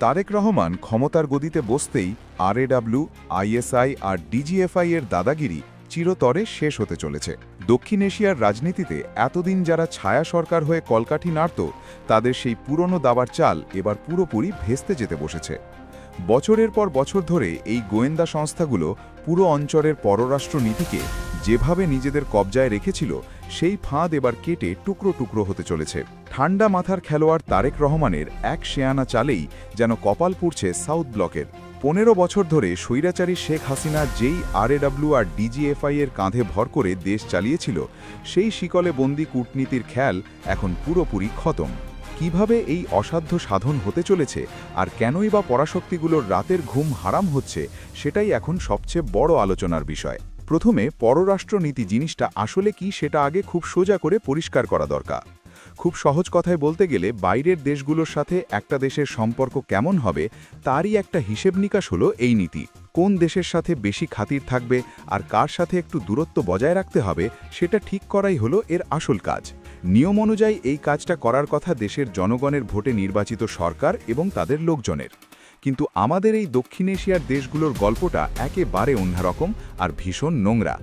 তারেক রহমান ক্ষমতার গদিতে বসতেই আরএডব্লিউ, আইএসআই আর ডিজিএফআই এর দাদাগিরি চিরতরে শেষ হতে চলেছে। দক্ষিণ এশিয়ার রাজনীতিতে এতদিন যারা ছায়া সরকার হয়ে কলকাঠি নাড়ত, তাদের সেই পুরনো দাবার চাল এবার পুরোপুরি ভেস্তে যেতে বসেছে। বছরের পর বছর ধরে এই গোয়েন্দা সংস্থাগুলো পুরো অঞ্চলের পররাষ্ট্র নীতিকে যেভাবে নিজেদের কবজায় রেখেছিল, সেই ফাঁদ এবার কেটে টুকরো টুকরো হতে চলেছে। ঠান্ডা মাথার খেলোয়াড় তারেক রহমানের এক শেয়ানা চালেই যেন কপাল পুড়ছে সাউথ ব্লকের। 15 বছর ধরে স্বৈরাচারী শেখ হাসিনা যেই আরএডব্লিউ আর ডিজিএফআই এর কাঁধে ভর করে দেশ চালিয়েছিল, সেই শিকলে বন্দি কূটনীতির খেল এখন পুরোপুরি খতম। কিভাবে এই অসাধ্য সাধন হতে চলেছে আর কেনই বা পরাশক্তিগুলোর রাতের ঘুম হারাম হচ্ছে, সেটাই এখন সবচেয়ে বড় আলোচনার বিষয়। প্রথমে পররাষ্ট্রনীতি জিনিসটা আসলে কি, সেটা আগে খুব সোজা করে পরিষ্কার করা দরকার। খুব সহজ কথায় বলতে গেলে, বাইরের দেশগুলোর সাথে একটা দেশের সম্পর্ক কেমন হবে তারই একটা হিসেব নিকাশ হলো এই নীতি। কোন দেশের সাথে বেশি খাতির থাকবে আর কার সাথে একটু দূরত্ব বজায় রাখতে হবে, সেটা ঠিক করাই হলো এর আসল কাজ। নিয়ম অনুযায়ী এই কাজটা করার কথা দেশের জনগণের ভোটে নির্বাচিত সরকার এবং তাদের লোকজনের। কিন্তু আমাদের এই দক্ষিণ এশিয়ার দেশগুলোর গল্পটা একেবারে অন্যরকম আর ভীষণ নোংরা।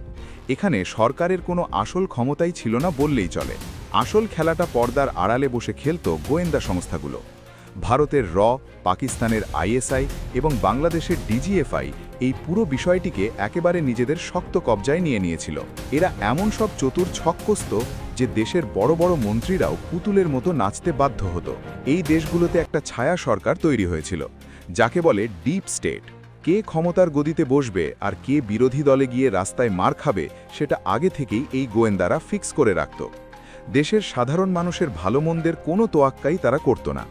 এখানে সরকারের কোনো আসল ক্ষমতাই ছিল না বললেই চলে। আসল খেলাটা পর্দার আড়ালে বসে খেলত গোয়েন্দা সংস্থাগুলো। ভারতের পাকিস্তানের আইএসআই এবং বাংলাদেশের ডিজিএফআই এই পুরো বিষয়টিকে একেবারে নিজেদের শক্ত কবজায় নিয়ে নিয়েছিল। এরা এমন সব চতুর ছক্কস্ত যে দেশের বড় বড় মন্ত্রীরাও পুতুলের মতো নাচতে বাধ্য হতো। এই দেশগুলোতে একটা ছায়া সরকার তৈরি হয়েছিল, যাকে বলে ডিপ স্টেট। কে ক্ষমতার গদিতে বসবে আর কে বিরোধী দলে গিয়ে রাস্তায় মার খাবে, সেটা আগে থেকেই এই গোয়েন্দারা ফিক্স করে রাখত। দেশের সাধারণ মানুষের ভালো মন্দের কোনো তোয়াক্কাই তারা করত না।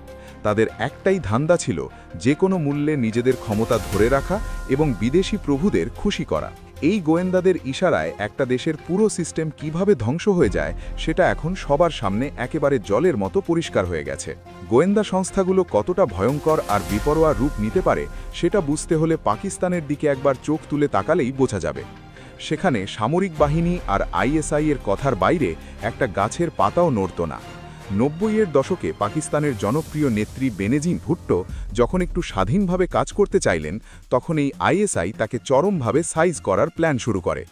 তাদের একটাই ধান্দা ছিল যে কোনো মূল্যে নিজেদের ক্ষমতা ধরে রাখা এবং বিদেশি প্রভুদের খুশি করা। এই গোয়েন্দাদের ইশারায় একটা দেশের পুরো সিস্টেম কিভাবে ধ্বংস হয়ে যায়, সেটা এখন সবার সামনে একেবারে জলের মতো পরিষ্কার হয়ে গেছে। গোয়েন্দা সংস্থাগুলো কতটা ভয়ঙ্কর আর বিপরোয়া রূপ নিতে পারে, সেটা বুঝতে হলে পাকিস্তানের দিকে একবার চোখ তুলে তাকালেই বোঝা যাবে। সেখানে সামরিক বাহিনী আর আইএসআই এর কথার বাইরে একটা গাছের পাতাও নড়ত না। 90-এর দশকে পাকিস্তানের জনপ্রিয় নেত্রী বেনজির ভুট্টো যখন একটু স্বাধীনভাবে কাজ করতে চাইলেন, তখন এই আইএসআই তাকে চরমভাবে সাইজ করার প্ল্যান শুরু করে।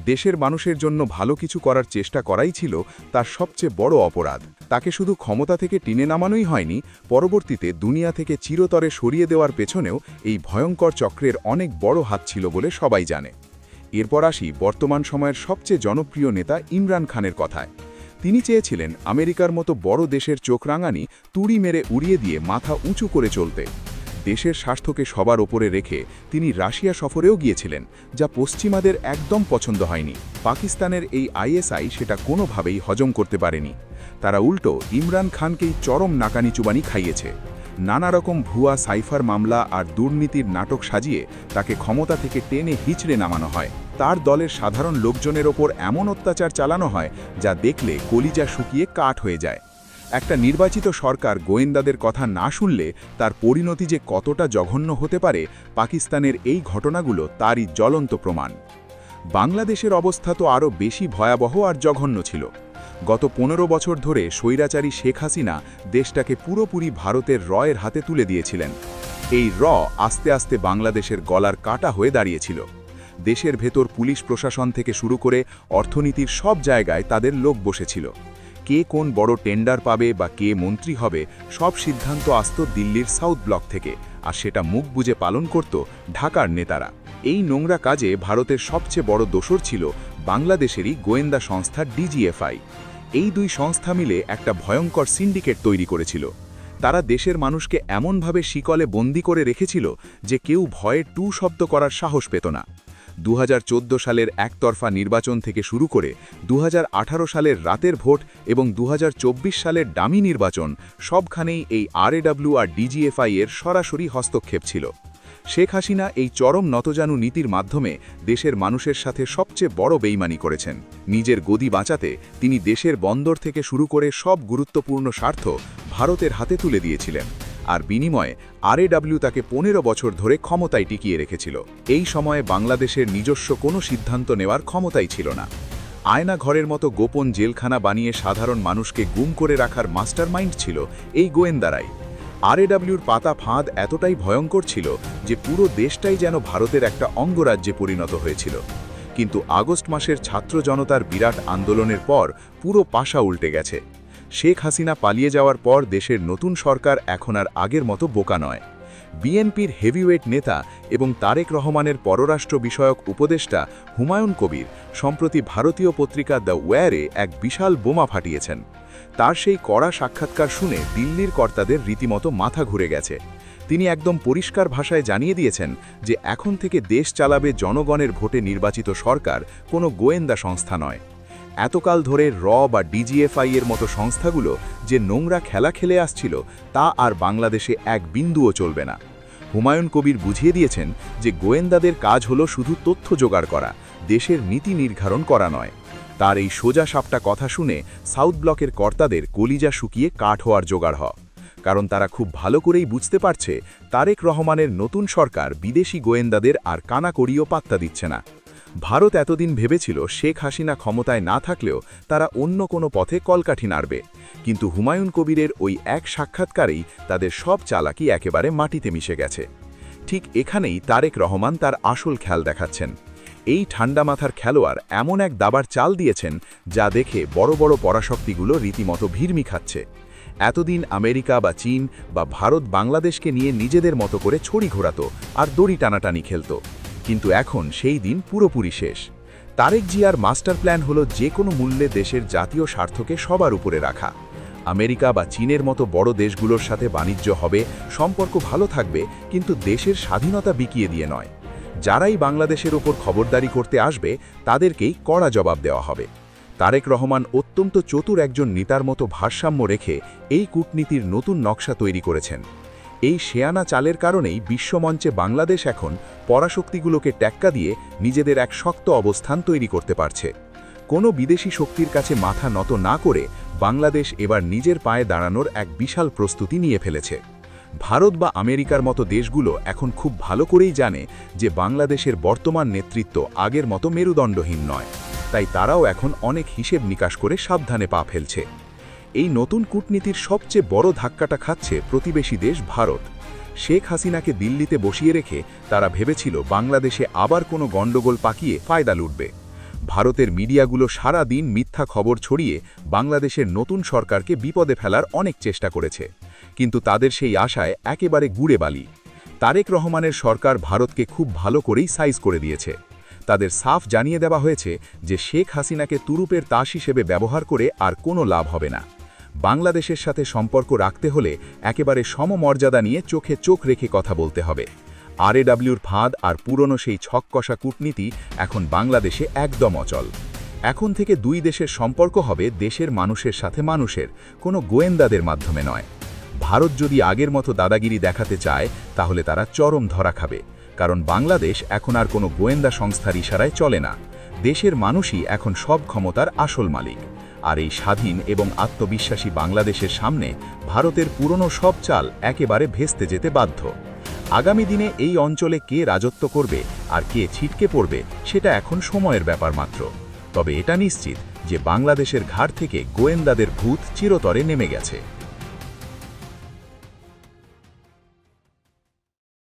দেশের মানুষের জন্য ভালো কিছু করার চেষ্টা করাই ছিল তার সবচেয়ে বড় অপরাধ। তাকে শুধু ক্ষমতা থেকে টেনে নামানোই হয়নি, পরবর্তীতে দুনিয়া থেকে চিরতরে সরিয়ে দেওয়ার পেছনেও এই ভয়ঙ্কর চক্রের অনেক বড় হাত ছিল বলে সবাই জানে। এরপর আসি বর্তমান সময়ের সবচেয়ে জনপ্রিয় নেতা ইমরান খানের কথায়। তিনি চেয়েছিলেন আমেরিকার মতো বড় দেশের চোখ রাঙানি তুড়ি মেরে উড়িয়ে দিয়ে মাথা উঁচু করে চলতে। দেশের স্বার্থকে সবার ওপরে রেখে তিনি রাশিয়া সফরেও গিয়েছিলেন, যা পশ্চিমাদের একদম পছন্দ হয়নি। পাকিস্তানের এই আইএসআই সেটা কোনোভাবেই হজম করতে পারেনি। তারা উল্টো ইমরান খানকেই চরম নাকানি চুবানি খাইয়েছে। নানা রকম ভুয়া সাইফার মামলা আর দুর্নীতির নাটক সাজিয়ে তাকে ক্ষমতা থেকে টেনে হিচড়ে নামানো হয়। তার দলের সাধারণ লোকজনের ওপর এমন অত্যাচার চালানো হয় যা দেখলে কলিজা শুকিয়ে কাঠ হয়ে যায়। একটা নির্বাচিত সরকার গোয়েন্দাদের কথা না শুনলে তার পরিণতি যে কতটা জঘন্য হতে পারে, পাকিস্তানের এই ঘটনাগুলো তারই জ্বলন্ত প্রমাণ। বাংলাদেশের অবস্থা তো আরও বেশি ভয়াবহ আর জঘন্য ছিল। গত 15 বছর ধরে স্বৈরাচারী শেখ হাসিনা দেশটাকে পুরোপুরি ভারতের এর হাতে তুলে দিয়েছিলেন। এই আস্তে আস্তে বাংলাদেশের গলার কাটা হয়ে দাঁড়িয়েছিল। দেশের ভেতর পুলিশ প্রশাসন থেকে শুরু করে অর্থনীতির সব জায়গায় তাদের লোক বসেছিল। কে কোন বড় টেন্ডার পাবে বা কে মন্ত্রী হবে, সব সিদ্ধান্ত আসত দিল্লির সাউথ ব্লক থেকে, আর সেটা মুখ বুজে পালন করত ঢাকার নেতারা। এই নোংরা কাজে ভারতের সবচেয়ে বড় দোসর ছিল বাংলাদেশেরই গোয়েন্দা সংস্থা ডিজিএফআই। এই দুই সংস্থা মিলে একটা ভয়ঙ্কর সিন্ডিকেট তৈরি করেছিল। তারা দেশের মানুষকে এমনভাবে শিকলে বন্দি করে রেখেছিল যে কেউ ভয়ে টু শব্দ করার সাহস পেত না। 2014 সালের একতরফা নির্বাচন থেকে শুরু করে 2018 সালের রাতের ভোট এবং 2024 সালের ডামি নির্বাচন, সবখানেই এই আরএডব্লিউ আর ডিজিএফআই এর সরাসরি হস্তক্ষেপ ছিল। শেখ হাসিনা এই চরম নতজানু নীতির মাধ্যমে দেশের মানুষের সাথে সবচেয়ে বড় বেইমানি করেছেন। নিজের গদি বাঁচাতে তিনি দেশের বন্দর থেকে শুরু করে সব গুরুত্বপূর্ণ স্বার্থ ভারতের হাতে তুলে দিয়েছিলেন, আর বিনিময়ে আরএডব্লিউ তাকে 15 বছর ধরে ক্ষমতায় টিকিয়ে রেখেছিল। এই সময়ে বাংলাদেশের নিজস্ব কোনো সিদ্ধান্ত নেওয়ার ক্ষমতাই ছিল না। আয়না ঘরের মতো গোপন জেলখানা বানিয়ে সাধারণ মানুষকে গুম করে রাখার মাস্টারমাইন্ড ছিল এই গোয়েন্দারাই। আরএডব্লিউর পাতা ফাঁদ এতটাই ভয়ঙ্কর ছিল যে পুরো দেশটাই যেন ভারতের একটা অঙ্গরাজ্যে পরিণত হয়েছিল। কিন্তু আগস্ট মাসের ছাত্র জনতার বিরাট আন্দোলনের পর পুরো পাশা উল্টে গেছে। শেখ হাসিনা পালিয়ে যাওয়ার পর দেশের নতুন সরকার এখন আর আগের মতো বোকা নয়। বিএনপির হেভিওয়েট নেতা এবং তারেক রহমানের পররাষ্ট্র বিষয়ক উপদেষ্টা হুমায়ুন কবির সম্প্রতি ভারতীয় পত্রিকা দ্য ওয়্যারে এক বিশাল বোমা ফাটিয়েছেন। তার সেই কড়া সাক্ষাৎকার শুনে দিল্লির কর্তাদের রীতিমতো মাথা ঘুরে গেছে। তিনি একদম পরিষ্কার ভাষায় জানিয়ে দিয়েছেন যে এখন থেকে দেশ চালাবে জনগণের ভোটে নির্বাচিত সরকার, কোনো গোয়েন্দা সংস্থা নয়। এতকাল ধরে বা ডিজিএফআই এর মতো সংস্থাগুলো যে নোংরা খেলা খেলে আসছিল তা আর বাংলাদেশে এক বিন্দুও চলবে না। হুমায়ুন কবির বুঝিয়ে দিয়েছেন যে গোয়েন্দাদের কাজ হলো শুধু তথ্য জোগাড় করা, দেশের নীতি নির্ধারণ করা নয়। তার এই সোজা সাপটা কথা শুনে সাউথ ব্লকের কর্তাদের কলিজা শুকিয়ে কাঠ হওয়ার জোগাড় হয়, কারণ তারা খুব ভালো করেই বুঝতে পারছে তারেক রহমানের নতুন সরকার বিদেশি গোয়েন্দাদের আর কানাকড়িও পাত্তা দিচ্ছে না। ভারত এতদিন ভেবেছিল শেখ হাসিনা ক্ষমতায় না থাকলেও তারা অন্য কোনো পথে কলকাঠি নাড়বে, কিন্তু হুমায়ুন কবিরের ওই এক সাক্ষাৎকারেই তাদের সব চালাকি একেবারে মাটিতে মিশে গেছে। ঠিক এখানেই তারেক রহমান তার আসল খেল দেখাচ্ছেন। এই ঠান্ডা মাথার খেলোয়াড় এমন এক দাবার চাল দিয়েছেন যা দেখে বড় বড় পরাশক্তিগুলো রীতিমতো ভিড়মি খাচ্ছে। এতদিন আমেরিকা বা চীন বা ভারত বাংলাদেশকে নিয়ে নিজেদের মতো করে ছড়ি ঘোরাতো আর দড়ি টানাটানি খেলত, কিন্তু এখন সেই দিন পুরোপুরি শেষ। তারেক জিয়ার মাস্টার প্ল্যান হলো যে কোনো মূল্যে দেশের জাতীয় স্বার্থকে সবার উপরে রাখা। আমেরিকা বা চীনের মতো বড় দেশগুলোর সাথে বাণিজ্য হবে, সম্পর্ক ভালো থাকবে, কিন্তু দেশের স্বাধীনতা বিকিয়ে দিয়ে নয়। যারাই বাংলাদেশের ওপর খবরদারি করতে আসবে তাদেরকেই কড়া জবাব দেওয়া হবে। তারেক রহমান অত্যন্ত চতুর একজন নেতার মতো ভারসাম্য রেখে এই কূটনীতির নতুন নকশা তৈরি করেছেন। এই শেয়ানা চালের কারণেই বিশ্বমঞ্চে বাংলাদেশ এখন পরাশক্তিগুলোকে টেক্কা দিয়ে নিজেদের এক শক্ত অবস্থান তৈরি করতে পারছে। কোনো বিদেশি শক্তির কাছে মাথা নত না করে বাংলাদেশ এবার নিজের পায়ে দাঁড়ানোর এক বিশাল প্রস্তুতি নিয়ে ফেলেছে। ভারত বা আমেরিকার মতো দেশগুলো এখন খুব ভালো করেই জানে যে বাংলাদেশের বর্তমান নেতৃত্ব আগের মতো মেরুদণ্ডহীন নয়, তাই তারাও এখন অনেক হিসেব নিকাশ করে সাবধানে পা ফেলছে। এই নতুন কূটনীতির সবচেয়ে বড় ধাক্কাটা খাচ্ছে প্রতিবেশী দেশ ভারত। শেখ হাসিনাকে দিল্লিতে বসিয়ে রেখে তারা ভেবেছিল বাংলাদেশে আবার কোনো গণ্ডগোল পাকিয়ে ফায়দা লুটবে। ভারতের মিডিয়াগুলো সারা দিন মিথ্যা খবর ছড়িয়ে বাংলাদেশের নতুন সরকারকে বিপদে ফেলার অনেক চেষ্টা করেছে, কিন্তু তাদের সেই আশায় একেবারে গুড়ে বালি। তারেক রহমানের সরকার ভারতকে খুব ভালো করেই সাইজ করে দিয়েছে। তাদের সাফ জানিয়ে দেওয়া হয়েছে যে শেখ হাসিনাকে তুরুপের তাস হিসেবে ব্যবহার করে আর কোনো লাভ হবে না। বাংলাদেশের সাথে সম্পর্ক রাখতে হলে একেবারে সমমর্যাদা নিয়ে চোখে চোখ রেখে কথা বলতে হবে। আরএডব্লিউর ফাঁদ আর পুরনো সেই ছককষা কূটনীতি এখন বাংলাদেশে একদম অচল। এখন থেকে দুই দেশের সম্পর্ক হবে দেশের মানুষের সাথে মানুষের, কোনো গোয়েন্দাদের মাধ্যমে নয়। ভারত যদি আগের মতো দাদাগিরি দেখাতে চায় তাহলে তারা চরম ধরা খাবে, কারণ বাংলাদেশ এখন আর কোনো গোয়েন্দা সংস্থার ইশারায় চলে না। দেশের মানুষই এখন সব ক্ষমতার আসল মালিক। আর এই স্বাধীন এবং আত্মবিশ্বাসী বাংলাদেশের সামনে ভারতের পুরনো সব চাল একেবারে ভেস্তে যেতে বাধ্য। আগামী দিনে এই অঞ্চলে কে রাজত্ব করবে আর কে ছিটকে পড়বে সেটা এখন সময়ের ব্যাপার মাত্র। তবে এটা নিশ্চিত যে বাংলাদেশের ঘাড় থেকে গোয়েন্দাদের ভূত চিরতরে নেমে গেছে।